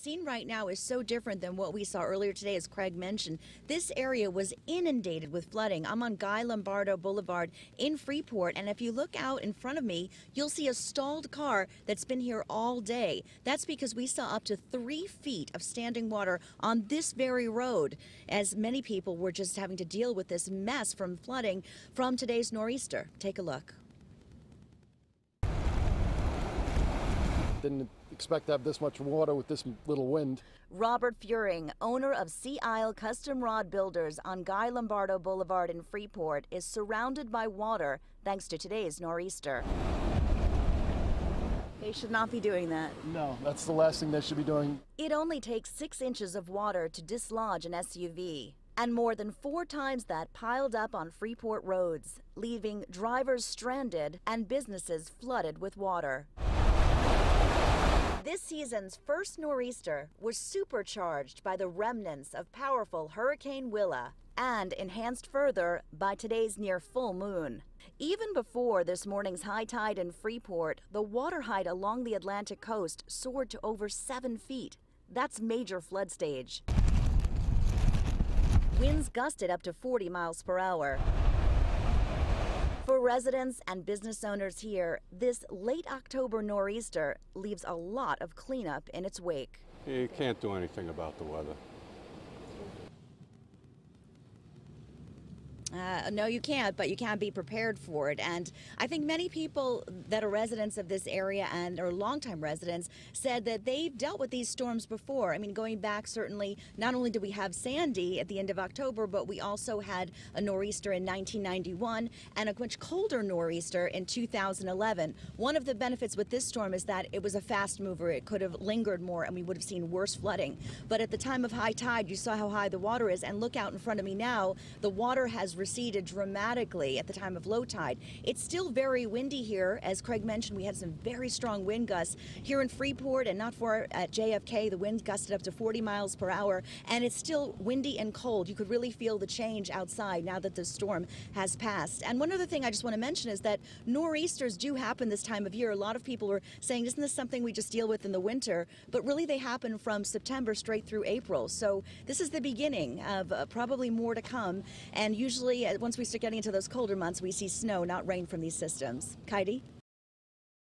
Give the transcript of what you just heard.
scene right now is so different than what we saw earlier today, as Craig mentioned. This area was inundated with flooding. I'm on Guy Lombardo Boulevard in Freeport, and if you look out in front of me, you'll see a stalled car that's been here all day. That's because we saw up to 3 feet of standing water on this very road, as many people were just having to deal with this mess from flooding from today's nor'easter. Take a look. Didn't expect to have this much water with this little wind. Robert Furing, owner of Sea Isle Custom Rod Builders on Guy Lombardo Boulevard in Freeport, is surrounded by water thanks to today's nor'easter. They should not be doing that. No, that's the last thing they should be doing. It only takes 6 inches of water to dislodge an SUV, and more than 4 times that piled up on Freeport roads, leaving drivers stranded and businesses flooded with water. This season's first nor'easter was supercharged by the remnants of powerful Hurricane Willa and enhanced further by today's near full moon. Even before this morning's high tide in Freeport, the water height along the Atlantic coast soared to over 7 feet. That's major flood stage. Winds gusted up to 40 miles per hour. For residents and business owners here, this late October nor'easter leaves a lot of cleanup in its wake. You can't do anything about the weather. No, you can't, but you can be prepared for it. And I think many people that are residents of this area and are longtime residents said that they've dealt with these storms before. I mean, going back, certainly, not only did we have Sandy at the end of October, but we also had a nor'easter in 1991 and a much colder nor'easter in 2011. One of the benefits with this storm is that it was a fast mover. It could have lingered more and we would have seen worse flooding. But at the time of high tide, you saw how high the water is, and look out in front of me now, the water has receded dramatically at the time of low tide. It's still very windy here. As Craig mentioned, we had some very strong wind gusts here in Freeport and not far at JFK. The wind gusted up to 40 miles per hour, and it's still windy and cold. You could really feel the change outside now that the storm has passed. And one other thing I just want to mention is that nor'easters do happen this time of year. A lot of people are saying, isn't this something we just deal with in the winter? But really they happen from September straight through April. So this is the beginning of probably more to come. And usually once we start getting into those colder months, we see snow, not rain from these systems. Kaidi?